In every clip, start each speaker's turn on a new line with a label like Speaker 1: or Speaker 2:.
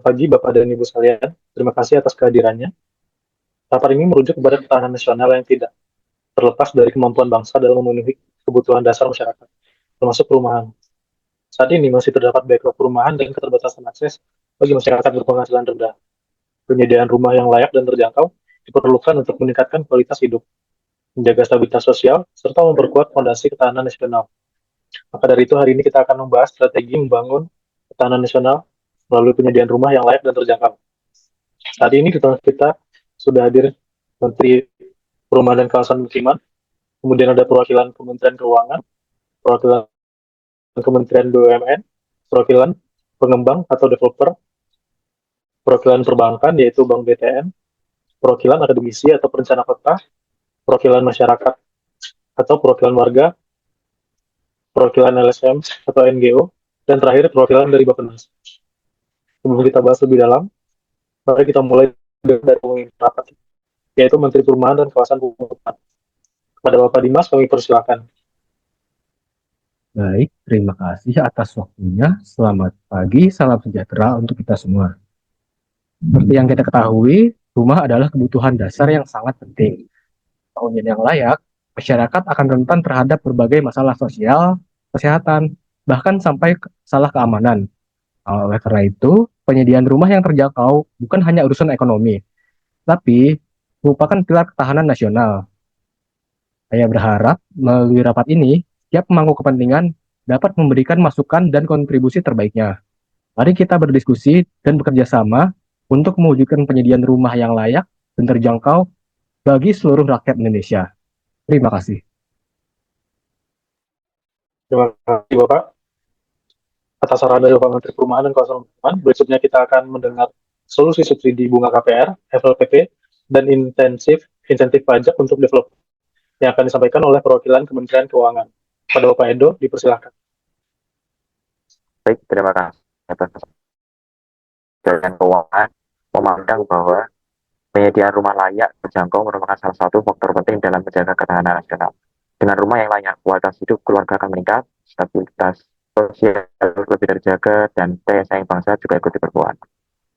Speaker 1: Selamat pagi Bapak dan Ibu sekalian. Terima kasih atas kehadirannya. Rapat ini merujuk kepada ketahanan nasional yang tidak terlepas dari kemampuan bangsa dalam memenuhi kebutuhan dasar masyarakat, termasuk perumahan. Saat ini masih terdapat backlog perumahan dan keterbatasan akses bagi masyarakat berpenghasilan rendah. Penyediaan rumah yang layak dan terjangkau diperlukan untuk meningkatkan kualitas hidup, menjaga stabilitas sosial, serta memperkuat fondasi ketahanan nasional. Maka dari itu hari ini kita akan membahas strategi membangun ketahanan nasional melalui penyediaan rumah yang layak dan terjangkau. Saat ini di tengah kita sudah hadir Menteri Perumahan dan Kawasan Mukiman, kemudian ada perwakilan Kementerian Keuangan, perwakilan Kementerian BUMN, perwakilan pengembang atau developer, perwakilan perbankan yaitu Bank BTN, perwakilan akademisi atau perencana kota, perwakilan masyarakat atau perwakilan warga, perwakilan LSM atau NGO, dan terakhir perwakilan dari Bappenas. Sebelum kita bahas lebih dalam, mari kita mulai dari pemimpin rapat, yaitu Menteri Perumahan dan Kawasan Pemukiman. Kepada Bapak Dimas, kami persilakan.
Speaker 2: Baik, terima kasih atas waktunya. Selamat pagi, salam sejahtera untuk kita semua. Seperti yang kita ketahui, rumah adalah kebutuhan dasar yang sangat penting. Hunian yang layak, masyarakat akan rentan terhadap berbagai masalah sosial, kesehatan, bahkan sampai masalah keamanan. Oleh karena itu, penyediaan rumah yang terjangkau bukan hanya urusan ekonomi, tapi merupakan pilar ketahanan nasional. Saya berharap melalui rapat ini, setiap pemangku kepentingan dapat memberikan masukan dan kontribusi terbaiknya. Mari kita berdiskusi dan bekerja sama untuk mewujudkan penyediaan rumah yang layak dan terjangkau bagi seluruh rakyat Indonesia. Terima kasih.
Speaker 1: Terima kasih Bapak. Atas saran dari Bapak Menteri Perumahan dan Kawasan Pemukiman, berikutnya kita akan mendengar solusi subsidi bunga KPR, FLPP, dan insentif pajak untuk developer yang akan disampaikan oleh perwakilan Kementerian Keuangan. Pada Bapak Edo, dipersilakan.
Speaker 3: Baik, terima kasih atas Kementerian Keuangan memandang bahwa penyediaan rumah layak terjangkau merupakan salah satu faktor penting dalam menjaga ketahanan nasional. Dengan rumah yang layak, kualitas hidup keluarga akan meningkat, stabilitas sosial lebih terjaga, dan daya saing bangsa juga ikut diperkuat.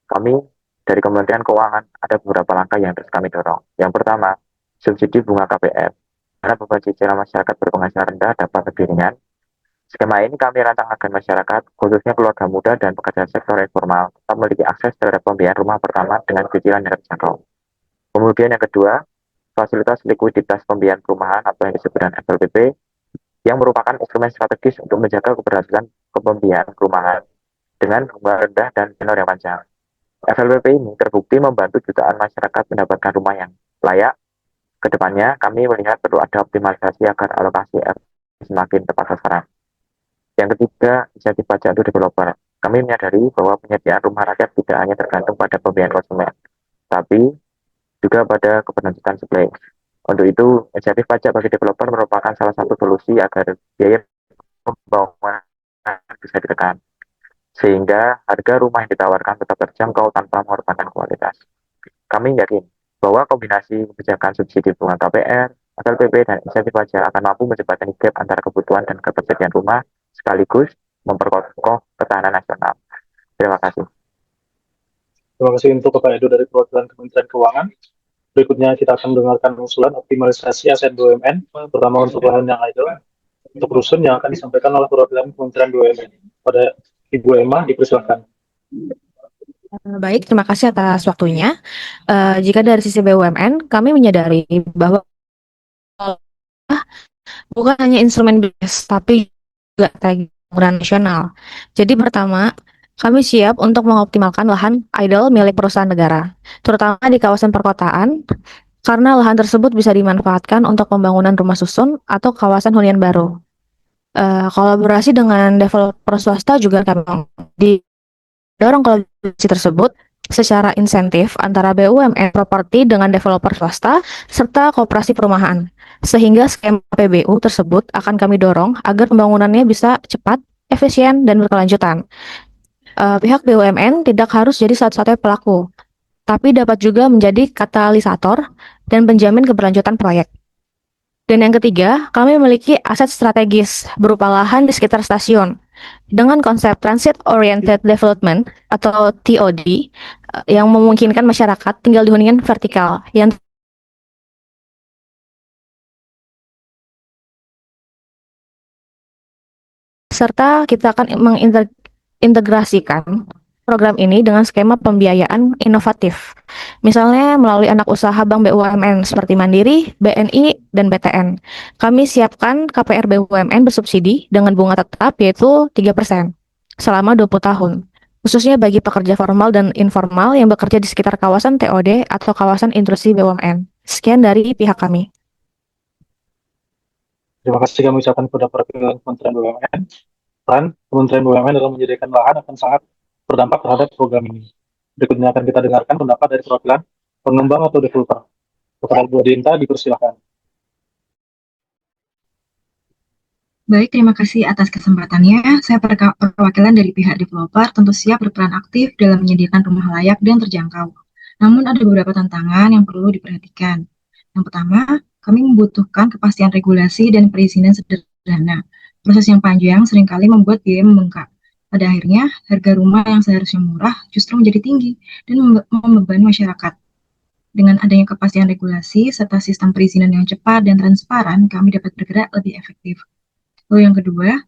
Speaker 3: Kami dari Kementerian Keuangan ada beberapa langkah yang terus kami dorong. Yang pertama, subsidi bunga KPR. Karena beban cicilan masyarakat berpenghasilan rendah dapat lebih ringan. Skema ini kami rancang agar masyarakat, khususnya keluarga muda dan pekerja sektor informal, tetap memiliki akses terhadap pembiayaan rumah pertama dengan cicilan yang terjangkau. Kemudian yang kedua, fasilitas likuiditas pembiayaan perumahan atau yang disebut dengan FLPP, yang merupakan instrumen strategis untuk menjaga keberhasilan pembiayaan perumahan dengan bunga rendah dan tenor yang panjang. FLPP ini terbukti membantu jutaan masyarakat mendapatkan rumah yang layak. Kedepannya, kami melihat perlu ada optimalisasi agar alokasi semakin tepat sasaran. Yang ketiga, insentif pajak untuk developer. Kami menyadari bahwa penyediaan rumah rakyat tidak hanya tergantung pada pembiayaan konsumen, tapi juga pada keberlanjutan supply. Untuk itu, insentif pajak bagi developer merupakan salah satu solusi agar biaya pembangunan bisa ditekan, sehingga harga rumah yang ditawarkan tetap terjangkau tanpa mengorbankan kualitas. Kami yakin bahwa kombinasi kebijakan subsidi bunga KPR, FLPP, dan insentif pajak akan mampu menjembatani gap antara kebutuhan dan ketersediaan rumah, sekaligus memperkokoh ketahanan nasional. Terima kasih.
Speaker 1: Terima kasih untuk Bapak Edo dari perwakilan Kementerian Keuangan. Berikutnya kita akan mendengarkan usulan optimalisasi aset BUMN, terutama untuk lahan yang idle, untuk rusun yang akan disampaikan oleh perwakilan Kementerian BUMN. Pada Ibu Emma, dipersilakan.
Speaker 4: Baik, terima kasih atas waktunya. Jika dari sisi BUMN, kami menyadari bahwa bukan hanya instrumen BIS, tapi juga strategi pembangunan nasional. Jadi pertama, kami siap untuk mengoptimalkan lahan idle milik perusahaan negara, terutama di kawasan perkotaan, karena lahan tersebut bisa dimanfaatkan untuk pembangunan rumah susun atau kawasan hunian baru. Kolaborasi dengan developer swasta juga kami didorong kolaborasi tersebut secara insentif antara BUMN properti dengan developer swasta serta koperasi perumahan, sehingga skema PBU tersebut akan kami dorong agar pembangunannya bisa cepat, efisien, dan berkelanjutan. Pihak BUMN tidak harus jadi satu-satunya pelaku, tapi dapat juga menjadi katalisator dan penjamin keberlanjutan proyek. Dan yang ketiga, kami memiliki aset strategis berupa lahan di sekitar stasiun. Dengan konsep Transit Oriented Development atau TOD yang memungkinkan masyarakat tinggal di hunian vertikal yang serta kita akan mengintegrasikan program ini dengan skema pembiayaan inovatif. Misalnya melalui anak usaha bank BUMN seperti Mandiri, BNI, dan BTN. Kami siapkan KPR BUMN bersubsidi dengan bunga tetap yaitu 3% selama 20 tahun. Khususnya bagi pekerja formal dan informal yang bekerja di sekitar kawasan TOD atau kawasan industri BUMN. Sekian dari pihak kami.
Speaker 1: Terima kasih kami ucapkan kepada perwakilan Kementerian BUMN. Peran Kementerian BUMN dalam menyediakan lahan akan sangat berdampak terhadap program ini. Berikutnya akan kita dengarkan pendapat dari perwakilan pengembang atau developer. Kepada Bu Dinta, dipersilakan.
Speaker 5: Baik, terima kasih atas kesempatannya. Saya perwakilan dari pihak developer tentu siap berperan aktif dalam menyediakan rumah layak dan terjangkau. Namun ada beberapa tantangan yang perlu diperhatikan. Yang pertama, kami membutuhkan kepastian regulasi dan perizinan sederhana. Proses yang panjang seringkali membuat biaya membengkak. Pada akhirnya, harga rumah yang seharusnya murah justru menjadi tinggi dan membebani masyarakat. Dengan adanya kepastian regulasi serta sistem perizinan yang cepat dan transparan, kami dapat bergerak lebih efektif. Lalu yang kedua,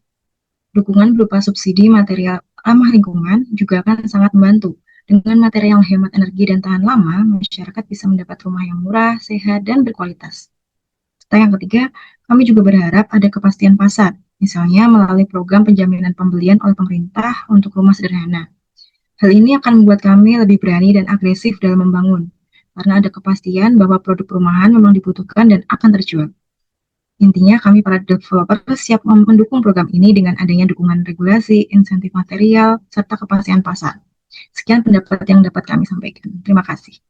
Speaker 5: dukungan berupa subsidi material ramah lingkungan juga akan sangat membantu. Dengan material yang hemat energi dan tahan lama, masyarakat bisa mendapat rumah yang murah, sehat, dan berkualitas. Serta yang ketiga, kami juga berharap ada kepastian pasar, misalnya melalui program penjaminan pembelian oleh pemerintah untuk rumah sederhana. Hal ini akan membuat kami lebih berani dan agresif dalam membangun, karena ada kepastian bahwa produk perumahan memang dibutuhkan dan akan terjual. Intinya, kami para developer siap mendukung program ini dengan adanya dukungan regulasi, insentif material, serta kepastian pasar. Sekian pendapat yang dapat kami sampaikan. Terima kasih.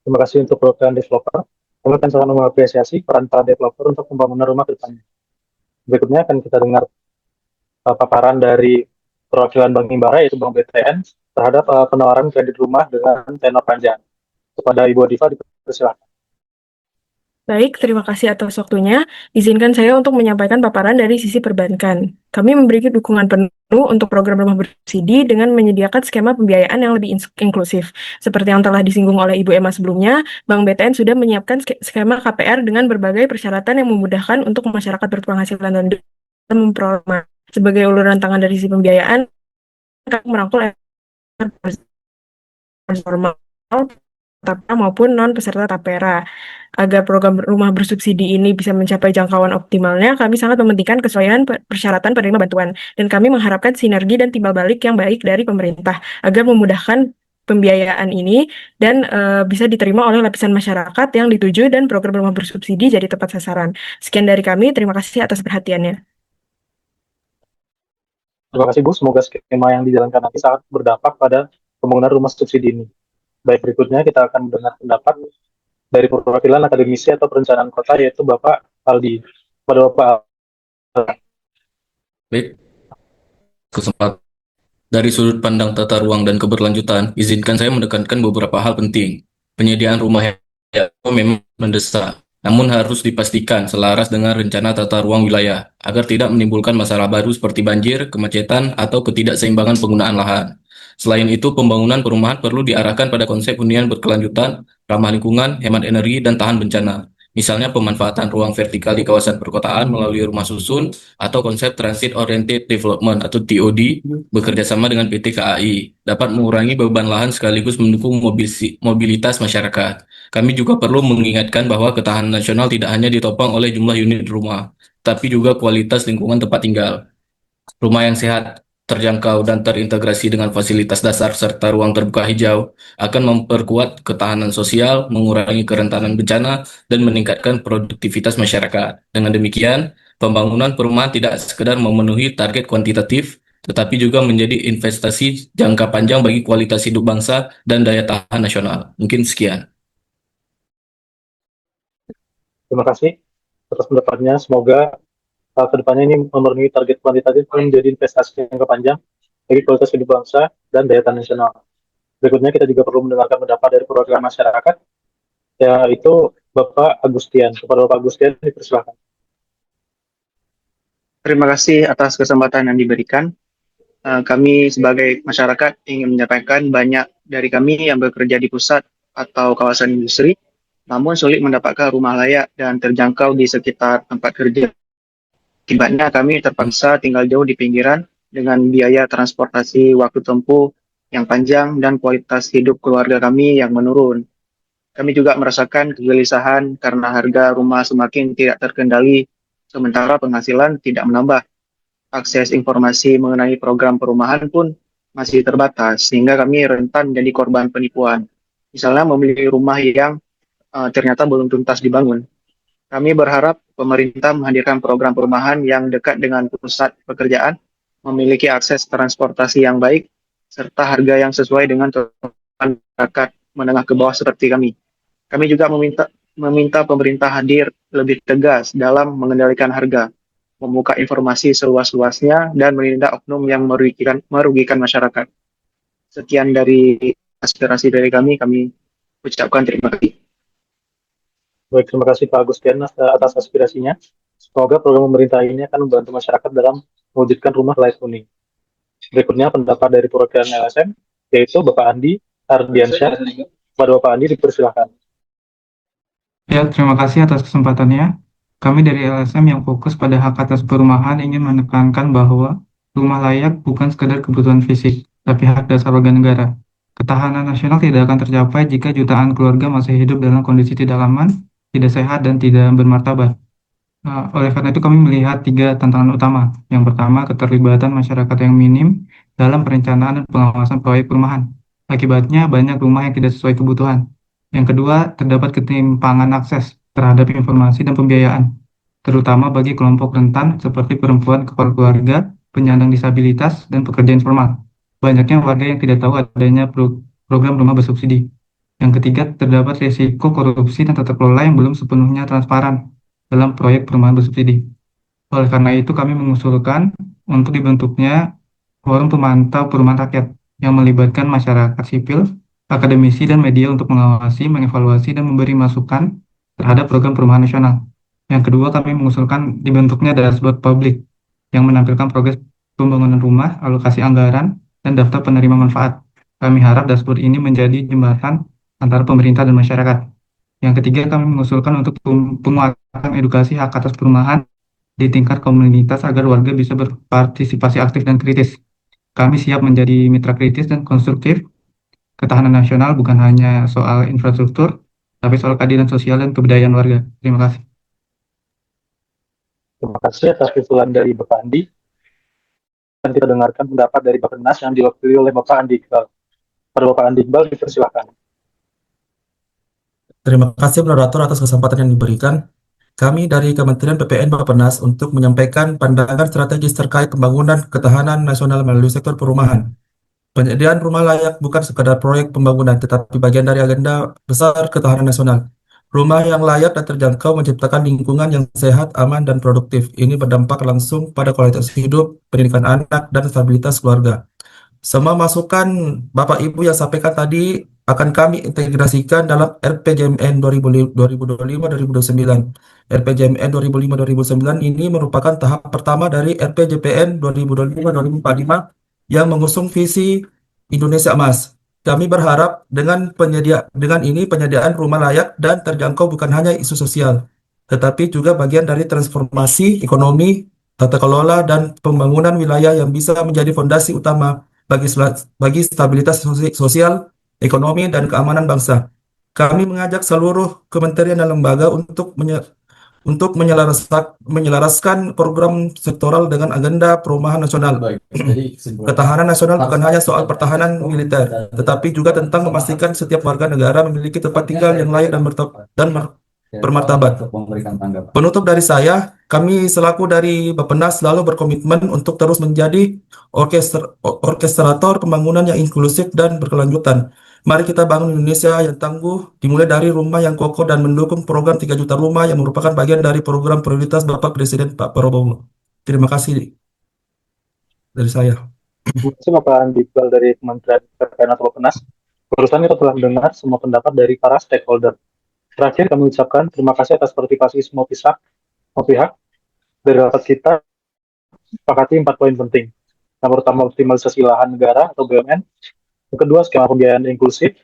Speaker 1: Terima kasih untuk perwakilan developer. Kami akan sangat mengapresiasi peran para developer untuk pembangunan rumah ke depannya. Berikutnya akan kita dengar paparan dari perwakilan Bank Himbara, yaitu Bank BTN, terhadap penawaran kredit rumah dengan tenor panjang. Kepada Ibu Diva, dipersilakan.
Speaker 6: Baik, terima kasih atas waktunya. Izinkan saya untuk menyampaikan paparan dari sisi perbankan. Kami memberi dukungan penuh untuk program rumah bersubsidi dengan menyediakan skema pembiayaan yang lebih inklusif. Seperti yang telah disinggung oleh Ibu Emma sebelumnya, Bank BTN sudah menyiapkan skema KPR dengan berbagai persyaratan yang memudahkan untuk masyarakat berpenghasilan rendah memperoleh rumah. Sebagai uluran tangan dari sisi pembiayaan, kami merangkul formal TAPERA maupun non-peserta TAPERA. Agar program rumah bersubsidi ini bisa mencapai jangkauan optimalnya, kami sangat mementingkan kesesuaian persyaratan penerima bantuan, dan kami mengharapkan sinergi dan timbal balik yang baik dari pemerintah, agar memudahkan pembiayaan ini dan bisa diterima oleh lapisan masyarakat yang dituju dan program rumah bersubsidi jadi tepat sasaran. Sekian dari kami, terima kasih atas perhatiannya.
Speaker 1: Terima kasih Bu, semoga skema yang dijalankan nanti sangat berdampak pada pembangunan rumah subsidi ini. Baik, berikutnya kita akan mendengar pendapat dari perwakilan akademisi atau perencanaan kota, yaitu Bapak Aldi. Pada Bapak
Speaker 7: Baik, kesempatan dari sudut pandang tata ruang dan keberlanjutan, izinkan saya menekankan beberapa hal penting. Penyediaan rumah yang memang mendesak, namun harus dipastikan selaras dengan rencana tata ruang wilayah, agar tidak menimbulkan masalah baru seperti banjir, kemacetan, atau ketidakseimbangan penggunaan lahan. Selain itu, pembangunan perumahan perlu diarahkan pada konsep hunian berkelanjutan, ramah lingkungan, hemat energi, dan tahan bencana. Misalnya pemanfaatan ruang vertikal di kawasan perkotaan melalui rumah susun, atau konsep Transit Oriented Development atau TOD bekerjasama dengan PT KAI dapat mengurangi beban lahan sekaligus mendukung mobilitas masyarakat. Kami juga perlu mengingatkan bahwa ketahanan nasional tidak hanya ditopang oleh jumlah unit rumah, tapi juga kualitas lingkungan tempat tinggal. Rumah yang sehat, terjangkau, dan terintegrasi dengan fasilitas dasar serta ruang terbuka hijau akan memperkuat ketahanan sosial, mengurangi kerentanan bencana, dan meningkatkan produktivitas masyarakat. Dengan demikian, pembangunan perumahan tidak sekedar memenuhi target kuantitatif, tetapi juga menjadi investasi jangka panjang bagi kualitas hidup bangsa dan daya tahan nasional. Mungkin sekian.
Speaker 1: terima kasih atas pendapatnya. Semoga kedepannya ini memenuhi target kuantitatif dan menjadi investasi jangka panjang bagi kualitas hidup bangsa dan daya tahan nasional. Berikutnya kita juga perlu mendengarkan pendapat dari perwakilan masyarakat, yaitu Bapak Agustian. Kepada Bapak Agustian dipersilakan.
Speaker 8: Terima kasih atas kesempatan yang diberikan. Kami sebagai masyarakat ingin menyampaikan banyak dari kami yang bekerja di pusat atau kawasan industri, namun sulit mendapatkan rumah layak dan terjangkau di sekitar tempat kerja. Akibatnya kami terpaksa tinggal jauh di pinggiran dengan biaya transportasi waktu tempuh yang panjang dan kualitas hidup keluarga kami yang menurun. Kami juga merasakan kegelisahan karena harga rumah semakin tidak terkendali, sementara penghasilan tidak menambah. Akses informasi mengenai program perumahan pun masih terbatas, sehingga kami rentan jadi korban penipuan. Misalnya membeli rumah yang ternyata belum tuntas dibangun. Kami berharap pemerintah menghadirkan program perumahan yang dekat dengan pusat pekerjaan, memiliki akses transportasi yang baik, serta harga yang sesuai dengan kebutuhan masyarakat menengah ke bawah seperti kami. Kami juga meminta pemerintah hadir lebih tegas dalam mengendalikan harga, membuka informasi seluas-luasnya, dan menindak oknum yang merugikan masyarakat. Sekian dari aspirasi dari kami ucapkan terima kasih.
Speaker 1: Baik, terima kasih Pak Agustian atas aspirasinya. Semoga program pemerintah ini akan membantu masyarakat dalam mewujudkan rumah layak huni. Berikutnya pendapat dari perwakilan LSM, yaitu Bapak Andi Ardiansyah. Kepada Bapak Andi dipersilakan.
Speaker 9: Ya, terima kasih atas kesempatannya. Kami dari LSM yang fokus pada hak atas perumahan ingin menekankan bahwa rumah layak bukan sekedar kebutuhan fisik, tapi hak dasar warga negara. Ketahanan nasional tidak akan tercapai jika jutaan keluarga masih hidup dalam kondisi tidak aman, tidak sehat, dan tidak bermartabat. Oleh karena itu kami melihat 3 tantangan utama. Yang pertama, keterlibatan masyarakat yang minim dalam perencanaan dan pengawasan proyek perumahan. Akibatnya banyak rumah yang tidak sesuai kebutuhan. Yang kedua, terdapat ketimpangan akses terhadap informasi dan pembiayaan, terutama bagi kelompok rentan seperti perempuan, kepala keluarga, penyandang disabilitas, dan pekerja informal. Banyaknya warga yang tidak tahu adanya program rumah bersubsidi. Yang ketiga, terdapat risiko korupsi dan tata kelola yang belum sepenuhnya transparan dalam proyek perumahan bersubsidi. Oleh karena itu, kami mengusulkan untuk dibentuknya forum pemantau perumahan rakyat yang melibatkan masyarakat sipil, akademisi, dan media untuk mengawasi, mengevaluasi, dan memberi masukan terhadap program perumahan nasional. Yang kedua, kami mengusulkan dibentuknya dashboard publik yang menampilkan progres pembangunan rumah, alokasi anggaran, dan daftar penerima manfaat. Kami harap dashboard ini menjadi jembatan antara pemerintah dan masyarakat. Yang ketiga, kami mengusulkan untuk penguatan edukasi hak atas perumahan di tingkat komunitas agar warga bisa berpartisipasi aktif dan kritis. Kami siap menjadi mitra kritis dan konstruktif. Ketahanan nasional bukan hanya soal infrastruktur, tapi soal keadilan sosial dan kebudayaan warga. Terima kasih.
Speaker 1: Terima kasih atas usulan dari Bapak Andi. Dan kita dengarkan pendapat dari Bapak Nas yang diwakili oleh Bapak Andi Iqbal. Pada Bapak Andi Iqbal dipersilakan.
Speaker 10: Terima kasih moderator atas kesempatan yang diberikan. Kami dari Kementerian PPN Bappenas untuk menyampaikan pandangan strategis terkait pembangunan ketahanan nasional melalui sektor perumahan. Penyediaan rumah layak bukan sekadar proyek pembangunan, tetapi bagian dari agenda besar ketahanan nasional. Rumah yang layak dan terjangkau menciptakan lingkungan yang sehat, aman, dan produktif. Ini berdampak langsung pada kualitas hidup, pendidikan anak, dan stabilitas keluarga. Semua masukan Bapak Ibu yang sampaikan tadi akan kami integrasikan dalam RPJMN 2025-2029. RPJMN 2005-2009 ini merupakan tahap pertama dari RPJPN 2025-2045 yang mengusung visi Indonesia Emas. Kami berharap dengan penyediaan rumah layak dan terjangkau bukan hanya isu sosial, tetapi juga bagian dari transformasi ekonomi, tata kelola, dan pembangunan wilayah yang bisa menjadi fondasi utama bagi stabilitas sosial, ekonomi, dan keamanan bangsa. Kami mengajak seluruh kementerian dan lembaga untuk menyelaraskan program sektoral dengan agenda perumahan nasional. Ketahanan nasional bukan hanya soal pertahanan militer, tetapi juga tentang memastikan setiap warga negara memiliki tempat tinggal yang layak dan bermartabat. Penutup dari saya, kami selaku dari Bappenas selalu berkomitmen untuk terus menjadi orkestrator pembangunan yang inklusif dan berkelanjutan. Mari kita bangun Indonesia yang tangguh, dimulai dari rumah yang kokoh dan mendukung program 3 juta rumah yang merupakan bagian dari program prioritas Bapak Presiden Pak Prabowo. Terima kasih dari saya.
Speaker 1: Terima kasih Bapak Andi Iqbal dari Kementerian PPN atau Bappenas. Barusan kita telah mendengar semua pendapat dari para stakeholder. Terakhir, kami ucapkan terima kasih atas partisipasi semua pihak dari rapat kita. Sepakati 4 poin penting. Yang pertama, optimalisasi lahan negara atau BUMN. Yang kedua, skema pembiayaan inklusif.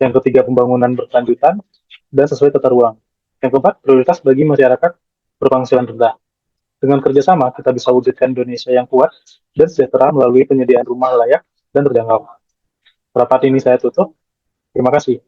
Speaker 1: Yang ketiga, pembangunan berkelanjutan dan sesuai tata ruang. Yang keempat, prioritas bagi masyarakat berpenghasilan rendah. Dengan kerjasama, kita bisa wujudkan Indonesia yang kuat dan sejahtera melalui penyediaan rumah layak dan terjangkau. Rapat ini saya tutup. Terima kasih.